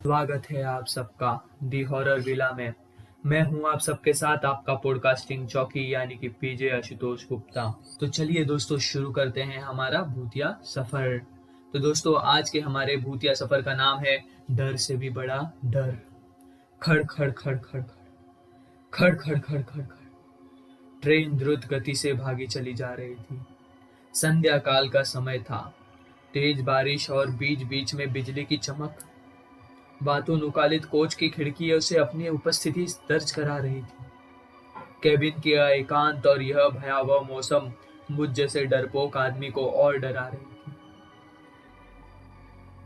स्वागत है आप सबका दी हॉरर विला में। मैं हूं आप सबके साथ आपका पॉडकास्टिंग चौकी यानी कि पीजे आशुतोष गुप्ता। तो चलिए दोस्तों शुरू करते हैं हमारा भूतिया सफर। तो दोस्तों आज के हमारे भूतिया सफर का नाम है डर से भी बड़ा डर। खड़ खड़ खड़ खड़ खड़ खड़ खड़ खड़ खड़। ट्रेन द्रुत गति से भागी चली जा रही थी। संध्या काल का समय था। तेज बारिश और बीच बीच में बिजली की चमक वातानुकूलित कोच की खिड़कियों से अपनी उपस्थिति दर्ज करा रही थी। केबिन की एकांत और यह भयावह मौसम मुझ जैसे डरपोक आदमी को और डरा रही थी।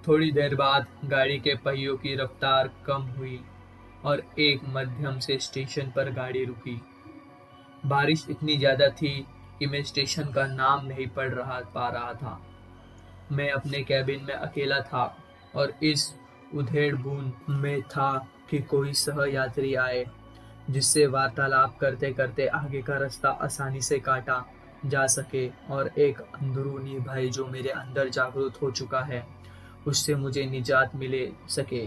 थोड़ी देर बाद गाड़ी के पहियों की रफ्तार कम हुई और एक मध्यम से स्टेशन पर गाड़ी रुकी। बारिश इतनी ज्यादा थी कि मैं स्टेशन का नाम नहीं पा रहा था। मैं अपने कैबिन में अकेला था और इस उधेड़ बूंद में था कि कोई सह यात्री आए जिससे वार्तालाप करते करते आगे का रास्ता आसानी से काटा जा सके और एक अंदरूनी भय जो मेरे अंदर जागृत हो चुका है उससे मुझे निजात मिले सके।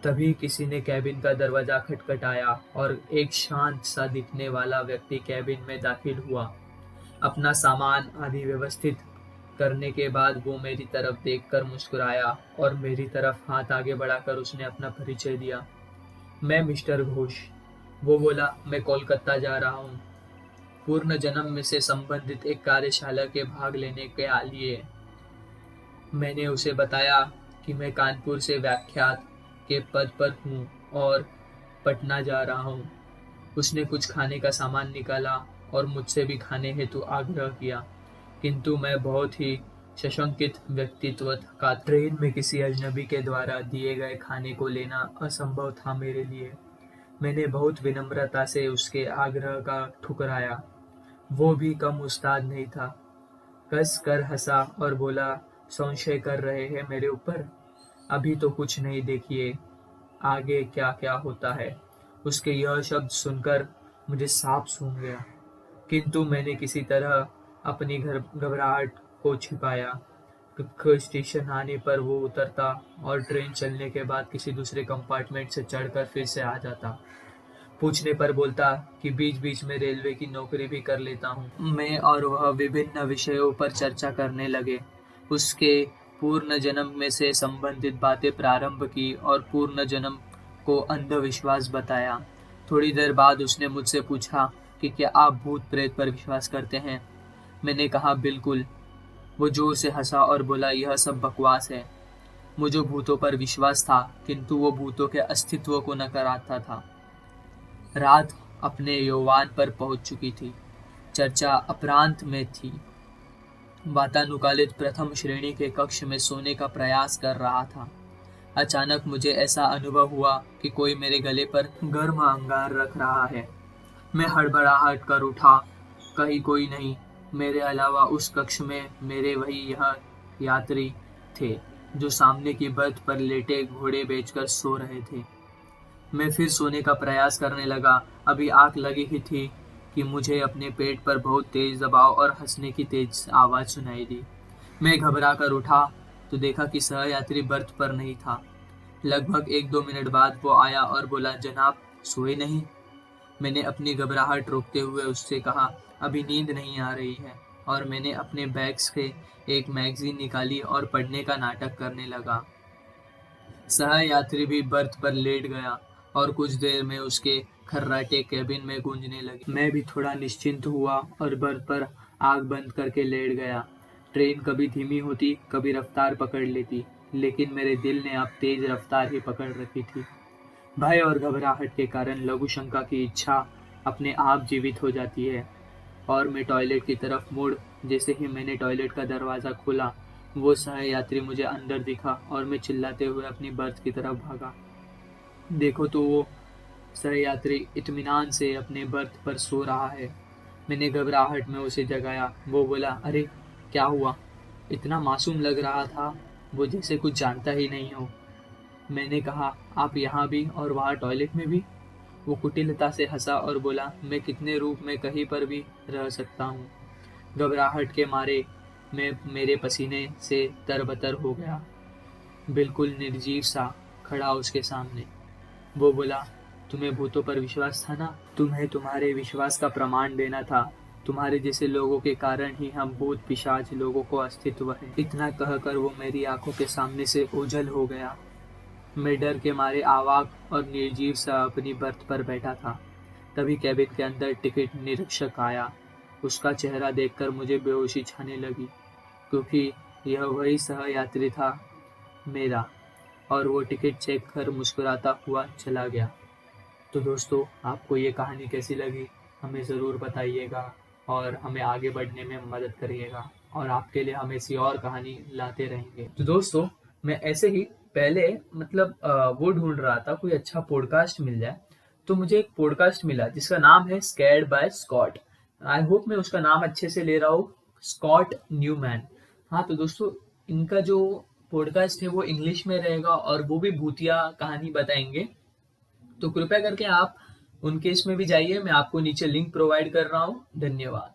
तभी किसी ने कैबिन का दरवाजा खटखटाया और एक शांत सा दिखने वाला व्यक्ति कैबिन में दाखिल हुआ। अपना सामान आदि व्यवस्थित करने के बाद वो मेरी तरफ देखकर मुस्कुराया और मेरी तरफ हाथ आगे बढ़ाकर उसने अपना परिचय दिया। मैं मिस्टर घोष। वो बोला, मैं कोलकाता जा रहा हूँ पूर्ण जन्म में से संबंधित एक कार्यशाला के भाग लेने के लिए। मैंने उसे बताया कि मैं कानपुर से व्याख्यात के पद पर हूँ और पटना जा रहा हूँ। उसने कुछ खाने का सामान निकाला और मुझसे भी खाने हेतु आग्रह किया, किंतु मैं बहुत ही सशंकित व्यक्तित्व का ट्रेन में किसी अजनबी के द्वारा दिए गए खाने को लेना असंभव था मेरे लिए। मैंने बहुत विनम्रता से उसके आग्रह का ठुकराया। वो भी कम उस्ताद नहीं था। कस कर हंसा और बोला, संशय कर रहे हैं मेरे ऊपर? अभी तो कुछ नहीं, देखिए आगे क्या क्या होता है। उसके यह शब्द सुनकर मुझे सांप सूंघ गया, किंतु मैंने किसी तरह अपनी घबराहट को छिपाया। स्टेशन आने पर वो उतरता और ट्रेन चलने के बाद किसी दूसरे कंपार्टमेंट से चढ़कर फिर से आ जाता। पूछने पर बोलता कि बीच बीच में रेलवे की नौकरी भी कर लेता हूँ। मैं और वह विभिन्न विषयों पर चर्चा करने लगे। उसके पूर्ण जन्म में से संबंधित बातें प्रारंभ की और पूर्ण जन्म को अंधविश्वास बताया। थोड़ी देर बाद उसने मुझसे पूछा कि क्या आप भूत प्रेत पर विश्वास करते हैं? मैंने कहा बिल्कुल। वो जोर से हंसा और बोला, यह सब बकवास है। मुझे भूतों पर विश्वास था, किंतु वो भूतों के अस्तित्व को नकारता था। रात अपने यौवन पर पहुंच चुकी थी। चर्चा अपरांत में थी। वातानुकूलित प्रथम श्रेणी के कक्ष में सोने का प्रयास कर रहा था। अचानक मुझे ऐसा अनुभव हुआ कि कोई मेरे गले पर गर्म अंगार रख रहा है। मैं हड़बड़ाहट कर उठा। कहीं कोई नहीं, मेरे अलावा उस कक्ष में मेरे वही यह यात्री थे जो सामने की बर्थ पर लेटे घोड़े बेचकर सो रहे थे। मैं फिर सोने का प्रयास करने लगा। अभी आंख लगी ही थी कि मुझे अपने पेट पर बहुत तेज दबाव और हंसने की तेज आवाज सुनाई दी। मैं घबरा कर उठा तो देखा कि सहयात्री बर्थ पर नहीं था। लगभग 1-2 मिनट बाद वो आया और बोला, जनाब सोए नहीं? मैंने अपनी घबराहट रोकते हुए उससे कहा, अभी नींद नहीं आ रही है, और मैंने अपने बैग से एक मैगजीन निकाली और पढ़ने का नाटक करने लगा। सहयात्री भी बर्थ पर लेट गया और कुछ देर में उसके खर्राटे केबिन में गूंजने लगे। मैं भी थोड़ा निश्चिंत हुआ और बर्थ पर आग बंद करके लेट गया। ट्रेन कभी धीमी होती, कभी रफ्तार पकड़ लेती, लेकिन मेरे दिल ने अब तेज रफ्तार ही पकड़ रखी थी। भय और घबराहट के कारण लघु शंका की इच्छा अपने आप जीवित हो जाती है और मैं टॉयलेट की तरफ मुड़ जैसे ही मैंने टॉयलेट का दरवाज़ा खोला, वो सहयात्री मुझे अंदर दिखा और मैं चिल्लाते हुए अपनी बर्थ की तरफ भागा। देखो तो वो सहयात्री इत्मीनान से अपने बर्थ पर सो रहा है। मैंने घबराहट में उसे जगाया। वो बोला, अरे क्या हुआ? इतना मासूम लग रहा था, वो जैसे कुछ जानता ही नहीं हो। मैंने कहा, आप यहाँ भी और वहाँ टॉयलेट में भी? वो कुटिलता से हंसा और बोला, मैं कितने रूप में कहीं पर भी रह सकता हूँ। घबराहट के मारे मैं मेरे पसीने से तरबतर हो गया, बिल्कुल निर्जीव सा। खड़ा उसके सामने। वो बोला, तुम्हें भूतों पर विश्वास था ना, तुम्हें तुम्हारे विश्वास का प्रमाण देना था। तुम्हारे जैसे लोगों के कारण ही हम भूत पिशाच लोगों को अस्तित्व है। इतना कहकर वो मेरी आंखों के सामने से ओझल हो गया। मैं डर के मारे आवाक और निर्जीव सा अपनी बर्थ पर बैठा था। तभी कैबिन के अंदर टिकट निरीक्षक आया। उसका चेहरा देखकर मुझे बेहोशी छाने लगी, क्योंकि यह वही सहयात्री था मेरा, और वो टिकट चेक कर मुस्कुराता हुआ चला गया। तो दोस्तों, आपको ये कहानी कैसी लगी हमें ज़रूर बताइएगा, और हमें आगे बढ़ने में मदद करिएगा, और आपके लिए हम ऐसी और कहानी लाते रहेंगे। तो दोस्तों, मैं ऐसे ही पहले वो ढूंढ रहा था कोई अच्छा पॉडकास्ट मिल जाए। तो मुझे एक पॉडकास्ट मिला जिसका नाम है scared by Scott. I hope मैं उसका नाम अच्छे से ले रहा हूँ, स्कॉट न्यूमैन। हाँ तो दोस्तों, इनका जो पॉडकास्ट है वो इंग्लिश में रहेगा और वो भी भूतिया कहानी बताएंगे। तो कृपया करके आप उनके इसमें भी जाइए, मैं आपको नीचे लिंक प्रोवाइड कर रहा हूँ। धन्यवाद।